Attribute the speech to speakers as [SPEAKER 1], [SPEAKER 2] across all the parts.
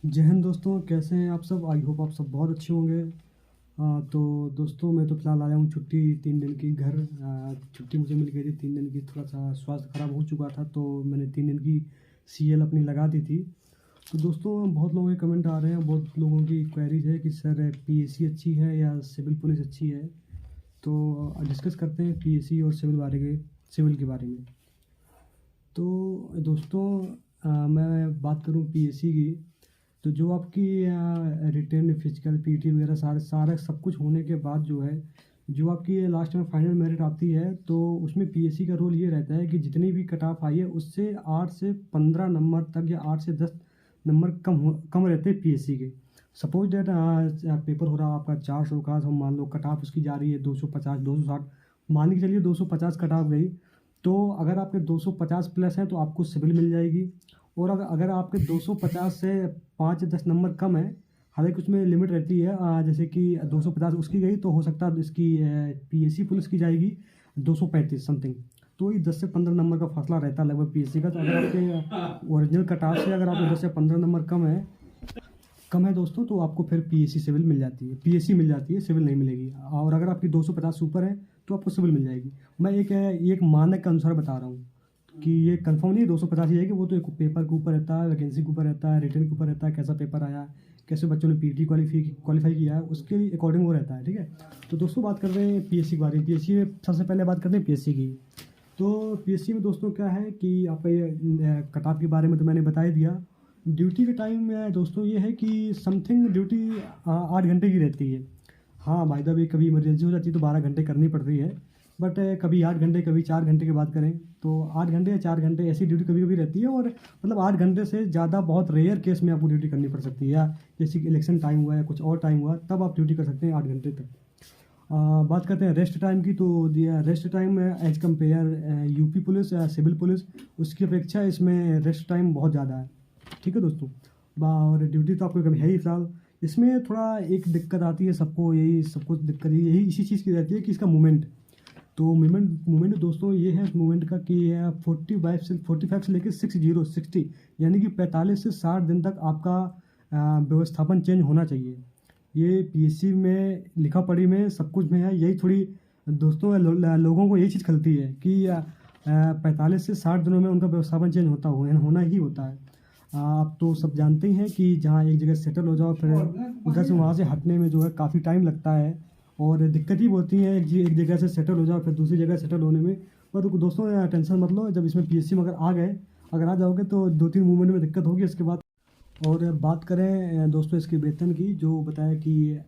[SPEAKER 1] जय हिंद दोस्तों, कैसे हैं आप सब। आई होप आप सब बहुत अच्छे होंगे। तो दोस्तों, मैं तो फिलहाल आया हूँ छुट्टी 3 दिन की घर। छुट्टी मुझे मिल गई थी 3 दिन की। थोड़ा सा स्वास्थ्य ख़राब हो चुका था तो मैंने 3 दिन की सीएल अपनी लगा दी थी। तो दोस्तों, बहुत लोगों के कमेंट आ रहे हैं, बहुत लोगों की क्वेरीज है कि सर पीएसी अच्छी है या सिविल पुलिस अच्छी है। तो डिस्कस करते हैं पीएसी और सिविल के बारे में। तो दोस्तों, मैं बात करूं पीएसी की, तो जो आपकी रिटेन फिजिकल पीटी वगैरह सारा सारा सब कुछ होने के बाद जो है, जो आपकी लास्ट में फाइनल मेरिट आती है, तो उसमें पीएससी का रोल ये रहता है कि जितनी भी कट ऑफ आई है उससे 8 से 15 नंबर तक या 8 से 10 नंबर कम रहते हैं पीएससी के। सपोज डेट पेपर हो रहा है आपका 400 का, हम मान लो कट ऑफ उसकी जा रही है 250 260, मान के चलिए 250 कट ऑफ गई। तो अगर आपके 250 प्लस हैं तो आपको सिविल मिल जाएगी। और अगर आपके 250 से 5 या 10 नंबर कम है, हालांकि उसमें लिमिट रहती है, जैसे कि 250 उसकी गई तो हो सकता है इसकी पीएससी पुलिस की जाएगी 235 समथिंग। तो ये 10 से 15 नंबर का फासला रहता है लगभग पीएससी का। तो अगर आपके ओरिजिनल कट ऑफ से अगर आपके 10 से 15 नंबर कम है दोस्तों, तो आपको फिर पीएससी सिविल मिल जाती है, पीएससी मिल जाती है, सिविल नहीं मिलेगी। और अगर आपकी 250 ऊपर है तो आपको सिविल मिल जाएगी। मैं एक मानक के अनुसार बता रहा हूँ कि ये कंफर्म नहीं 250 ही है, कि वो तो एक पेपर के ऊपर रहता है, वैकेंसी के ऊपर रहता है, रिटर्न के ऊपर रहता है, कैसा पेपर आया, कैसे बच्चों ने पीटी क्वालिफाई किया है, उसके अकॉर्डिंग वो रहता है। ठीक है। तो दोस्तों, बात कर रहे हैं पीएससी के बारे में। पीएससी में सबसे पहले बात करते हैं पीएससी की। तो पीएससी में दोस्तों क्या है कि आपका ये कट ऑफ के बारे में तो मैंने बता ही दिया। ड्यूटी के टाइम में दोस्तों ये है कि समथिंग ड्यूटी 8 घंटे की रहती है। हाँ भाई, भी कभी इमरजेंसी हो जाती है तो 12 घंटे करनी पड़ती है। बट कभी 8 घंटे, कभी 4 घंटे की बात करें तो 8 घंटे या 4 घंटे ऐसी ड्यूटी कभी कभी रहती है। और मतलब 8 घंटे से ज़्यादा बहुत रेयर केस में आपको ड्यूटी करनी पड़ सकती है, या जैसे कि इलेक्शन टाइम हुआ या कुछ और टाइम हुआ तब आप ड्यूटी कर सकते हैं 8 घंटे तक। बात करते हैं रेस्ट टाइम की। तो rest time as compare UP police या सिविल पुलिस, उसकी अपेक्षा इसमें रेस्ट टाइम बहुत ज़्यादा है। ठीक है दोस्तों। और ड्यूटी तो आपको कभी है ही फिलहाल। इसमें थोड़ा एक दिक्कत आती है सबको, यही सब कुछ दिक्कत यही इसी चीज़ की रहती है कि इसका मूवमेंट। तो मूवमेंट दोस्तों ये है मूवमेंट का कि 45 से लेकर 60 यानी कि 45 से 60 दिन तक आपका व्यवस्थापन चेंज होना चाहिए। ये पीएससी में लिखा पढ़ी में सब कुछ में है। यही थोड़ी दोस्तों लोगों को यही चीज़ खलती है कि 45 से 60 दिनों में उनका व्यवस्थापन चेंज होना ही होता है। आप तो सब जानते ही हैं कि जहाँ एक जगह सेटल हो जाओ, फिर उधर से वहाँ से हटने में जो है काफ़ी टाइम लगता है और दिक्कत ही होती है। एक जगह से सेटल हो जाओ फिर दूसरी जगह सेटल होने में। पर दोस्तों टेंशन मत लो, जब इसमें पीएससी में अगर आ जाओगे तो 2-3 मूवमेंट में दिक्कत होगी इसके बाद। और बात करें दोस्तों इसके वेतन की, जो बताया कि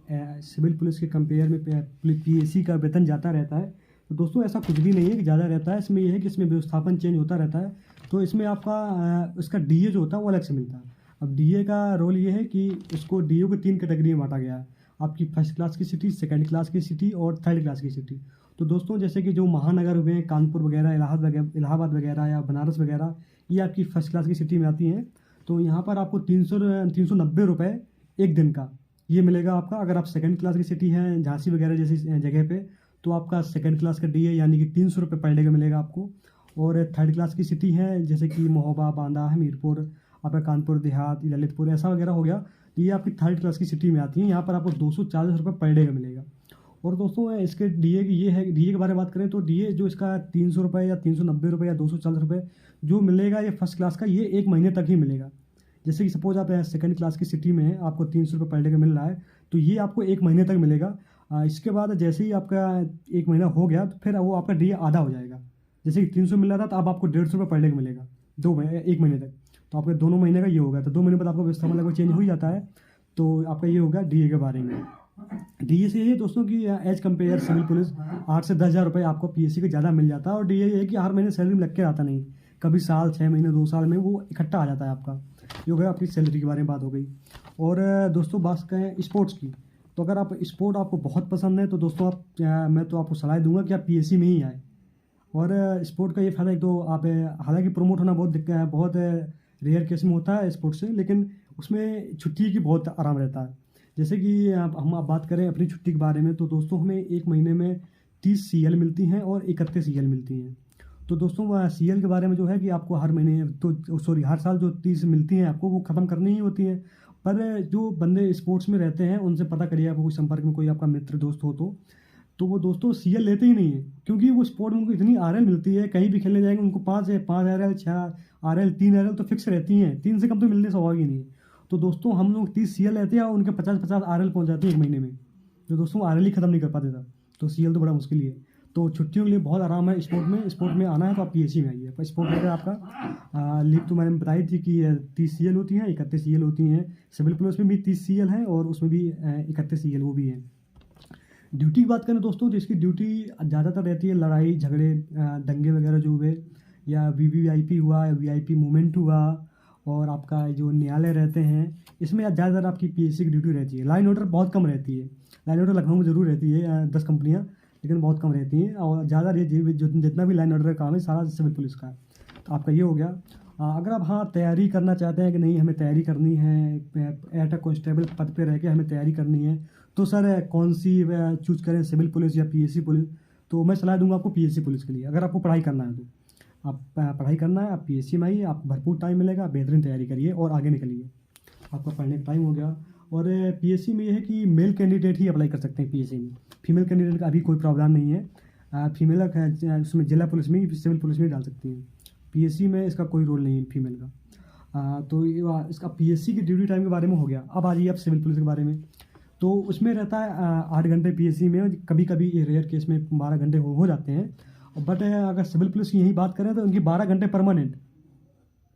[SPEAKER 1] सिविल पुलिस के कंपेयर में पीएससी का वेतन ज़्यादा रहता है। तो दोस्तों ऐसा कुछ भी नहीं है कि ज़्यादा रहता है। इसमें यह है कि इसमें व्यवस्थापन चेंज होता रहता है। तो इसमें आपका इसका डीए जो होता है वो अलग से मिलता है। अब डीए का रोल ये है कि इसको डीए को 3 कैटेगरी में बांटा गया है। आपकी फर्स्ट क्लास की सिटी, सेकंड क्लास की सिटी और थर्ड क्लास की सिटी। तो दोस्तों जैसे कि जो महानगर हुए हैं, कानपुर वगैरह, इलाहाबाद वगैरह या बनारस वगैरह, ये आपकी फर्स्ट क्लास की सिटी में आती हैं। तो यहाँ पर आपको 390 रुपये एक दिन का ये मिलेगा आपका। अगर आप सेकंड क्लास की सिटी है, झांसी वगैरह जैसी जगह पे, तो आपका सेकंड क्लास का डीए यानी कि 300 रुपये पर डे का मिलेगा आपको। और थर्ड क्लास की सिटी है जैसे कि महोबा, बांदा, हमीरपुर, आपका कानपुर देहात, ललितपुर ऐसा वगैरह हो गया, ये आपकी थर्ड क्लास की सिटी में आती है। यहाँ पर आपको 240 रुपये पर डे का मिलेगा। और दोस्तों इसके डीए की ये है, डीए के बारे में बात करें तो डीए जो इसका 300 रुपये या 390 रुपये या 240 रुपये जो मिलेगा ये फर्स्ट क्लास का, ये 1 महीने तक ही मिलेगा। जैसे कि सपोज आप सेकंड क्लास की सिटी में है, आपको 300 रुपये पर डे का मिल रहा है, तो ये आपको 1 महीने तक मिलेगा। इसके बाद जैसे ही आपका 1 महीना हो गया तो फिर वो आपका डीए आधा हो जाएगा। जैसे कि 300 मिल रहा था तो अब आपको 150 रुपये पर डे का मिलेगा 1 महीने तक। तो आपके दोनों महीने का ये होगा, तो 2 महीने बाद आपका व्यवस्था लगभग चेंज हो ही जाता है। तो आपका ये होगा डीए के बारे में। डीए से ये दोस्तों की एज कम्पेयर सिविल पुलिस 8 से 10 हज़ार रुपये आपको पीएससी का ज़्यादा मिल जाता है। और डीए ये है कि हर महीने सैलरी में लग के आता नहीं, कभी साल, 6 महीने, 2 साल में वो इकट्ठा आ जाता है आपका। ये हो गया आपकी सैलरी के बारे में बात हो गई। और दोस्तों बात करें स्पोर्ट्स की, तो अगर आप स्पोर्ट आपको बहुत पसंद है तो दोस्तों मैं तो आपको सलाह दूंगा कि आप पीएससी में ही आए। और स्पोर्ट का ये फ़ायदा, एक तो आप हालांकि प्रमोट होना बहुत दिक्कत है, बहुत रेयर केस में होता है स्पोर्ट्स से, लेकिन उसमें छुट्टी की बहुत आराम रहता है। जैसे कि आप बात करें अपनी छुट्टी के बारे में, तो दोस्तों हमें 1 महीने में 30 सीएल मिलती हैं और 31 सीएल मिलती हैं। तो दोस्तों सीएल के बारे में जो है कि आपको हर महीने तो सॉरी हर साल जो 30 मिलती हैं आपको वो ख़त्म करनी ही होती हैं। पर जो बंदे स्पोर्ट्स में रहते हैं उनसे पता करिए, आपको कोई संपर्क में कोई आपका मित्र दोस्त हो तो वो दोस्तों सीएल लेते ही नहीं है, क्योंकि वो स्पोर्ट में उनको इतनी आरएल मिलती है, कहीं भी खेलने जाएंगे उनको 5 आरएल 6 आरएल 3 आरएल तो फिक्स रहती हैं, 3 से कम तो मिलने स्वाभाविक ही नहीं है। तो दोस्तों हम लोग 30 सीएल लेते हैं और उनके 50 आरएल पहुंच जाते हैं एक महीने में, जो दोस्तों आरएल ही खत्म नहीं कर पाते था। तो सीएल तो बड़ा मुश्किल ही है। तो छुट्टियों के लिए बहुत आराम है स्पोर्ट में आना है तो आप पीएससी में आइए। पर स्पोर्ट में आपका लीग तो मैंने बताई थी कि 30 सीएल होती हैं, 31 सीएल होती हैं। सिविल पुलिस में भी 30 सीएल है और उसमें भी 31 सीएल वो भी हैं। ड्यूटी की बात करें दोस्तों तो इसकी ड्यूटी ज़्यादातर रहती है लड़ाई झगड़े दंगे वगैरह जो हुए, या वीवीआईपी हुआ, वीआईपी मूवमेंट हुआ, और आपका जो न्यायालय रहते हैं इसमें ज़्यादातर आपकी पीएससी की ड्यूटी रहती है। लाइन ऑर्डर बहुत कम रहती है। लाइन ऑर्डर लखनऊ में ज़रूर रहती है 10 कंपनियाँ, लेकिन बहुत कम रहती हैं, और ज़्यादा जितना भी लाइन ऑर्डर का काम है सारा सिविल पुलिस का है। तो आपका ये हो गया। अगर आप हाँ तैयारी करना चाहते हैं कि नहीं हमें तैयारी करनी है, एट अ कांस्टेबल पद पे रह के हमें तैयारी करनी है, तो सर कौन सी चूज करें, सिविल पुलिस या पीएससी पुलिस? तो मैं सलाह दूंगा आपको पीएससी पुलिस के लिए। अगर आपको पढ़ाई करना है तो आप पढ़ाई करना है, आप पीएससी में आइए, आपको भरपूर टाइम मिलेगा, बेहतरीन तैयारी करिए और आगे निकलिए। आपका पढ़ने का टाइम हो गया। और पीएससी में ये है कि मेल कैंडिडेट ही अप्लाई कर सकते हैं पीएससी में, फीमेल कैंडिडेट का अभी कोई प्रॉब्लम नहीं है। फीमेल उसमें जिला पुलिस में सिविल पुलिस में डाल सकती हैं। पीएससी में इसका कोई रोल नहीं है फीमेल का। तो इसका पीएससी की ड्यूटी टाइम के बारे में हो गया। अब आ जाइए आप सिविल पुलिस के बारे में। तो उसमें रहता है 8 घंटे पीएससी में, कभी कभी रेयर केस में 12 घंटे हो जाते हैं। बट अगर सिविल पुलिस की यही बात करें तो उनकी 12 घंटे परमानेंट,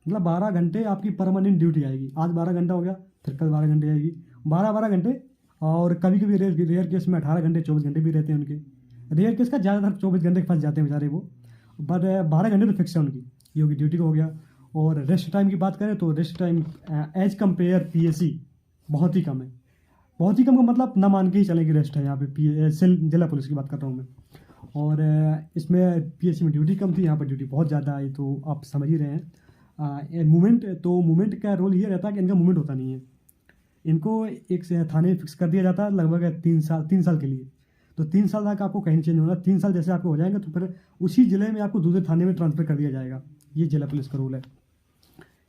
[SPEAKER 1] मतलब 12 घंटे आपकी परमानेंट ड्यूटी आएगी। आज 12 घंटा हो गया, फिर कल 12 घंटे आएगी, 12 घंटे। और कभी कभी रेयर केस में 18 घंटे 24 घंटे भी रहते हैं उनके। रेयर केस का ज़्यादातर 24 घंटे फंस जाते हैं बेचारे वो, बट 12 घंटे तो फिक्स है उनकी, ये होगी ड्यूटी का हो गया। और रेस्ट टाइम की बात करें तो rest time as compare PSC बहुत ही कम है। बहुत ही कम का मतलब ना मान के ही चलेगी रेस्ट है यहाँ पे। जिला पुलिस की बात कर रहा हूँ मैं। और इसमें पीएससी में ड्यूटी कम थी, यहाँ पर ड्यूटी बहुत ज़्यादा आई, तो आप समझ ही रहे हैं। मूवमेंट का रोल ये रहता है कि इनका मूवमेंट होता नहीं है। इनको एक थाने फिक्स कर दिया जाता है लगभग 3 साल के लिए। तो 3 साल तक आपको कहीं चेंज होना। 3 साल जैसे आपको हो जाएंगे तो फिर उसी ज़िले में आपको दूसरे थाने में ट्रांसफ़र कर दिया जाएगा। ये जिला पुलिस का रूल है।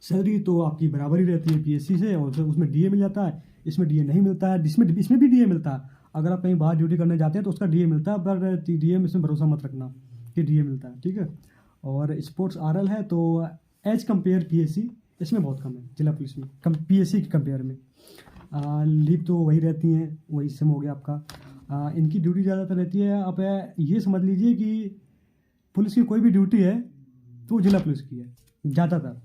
[SPEAKER 1] सैलरी तो आपकी बराबर ही रहती है पीएससी से, और उसमें डीए मिल जाता है, इसमें डीए नहीं मिलता है। इसमें भी डीए मिलता है। अगर आप कहीं बाहर ड्यूटी करने जाते हैं तो उसका डीए मिलता है, पर डीए में इसमें भरोसा मत रखना कि डीए मिलता है, ठीक है। और स्पोर्ट्स आरएल है तो एज कम्पेयर पीएससी इसमें बहुत कम है जिला पुलिस में, कम पीएससी के कंपेयर में। लीव तो वही रहती हैं, वही सिम हो गया आपका। इनकी ड्यूटी ज़्यादातर रहती है। आप ये समझ लीजिए कि पुलिस की कोई भी ड्यूटी है तो जिला पुलिस की है ज़्यादातर,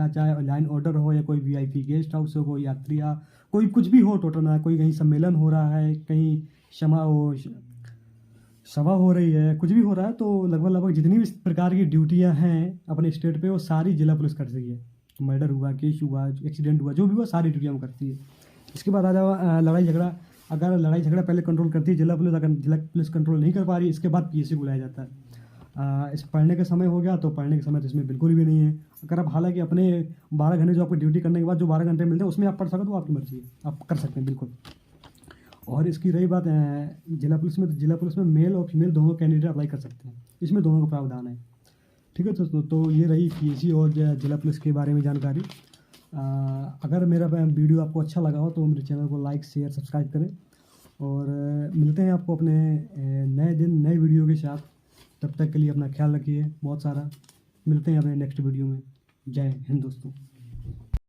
[SPEAKER 1] चाहे लाइन ऑर्डर हो या कोई वीआईपी गेस्ट हाउस हो, कोई यात्री या कोई कुछ भी हो टोटल में, कोई कहीं सम्मेलन हो रहा है, कहीं सभा हो रही है, कुछ भी हो रहा है, तो लगभग जितनी भी प्रकार की ड्यूटियां हैं अपने स्टेट पे वो सारी जिला पुलिस कर रही है। मर्डर हुआ, केस हुआ, एक्सीडेंट हुआ, जो भी हुआ सारी ड्यूटियां वो करती है। इसके बाद आ जाओ लड़ाई झगड़ा। अगर लड़ाई झगड़ा पहले कंट्रोल करती है जिला पुलिस, अगर जिला पुलिस कंट्रोल नहीं कर पा रही इसके बाद पीएससी बुलाया जाता है। इस पढ़ने का समय हो गया तो पढ़ने का समय तो इसमें बिल्कुल भी नहीं है। अगर आप हालांकि अपने 12 घंटे जो आपको ड्यूटी करने के बाद जो 12 घंटे मिलते हैं उसमें आप पढ़ सको तो आपकी मर्जी है, आप कर सकते हैं बिल्कुल। और इसकी रही बात जिला पुलिस में, तो जिला पुलिस में मेल और फीमेल दोनों कैंडिडेट अप्लाई कर सकते हैं, इसमें दोनों का प्रावधान है, ठीक है। तो ये रही पीएससी और जिला पुलिस के बारे में जानकारी। अगर मेरा वीडियो आपको अच्छा लगा हो तो मेरे चैनल को लाइक शेयर सब्सक्राइब करें, और मिलते हैं आपको अपने नए दिन नए वीडियो के साथ। तब तक के लिए अपना ख्याल रखिए बहुत सारा। मिलते हैं अपने नेक्स्ट वीडियो में। जय हिंद दोस्तों।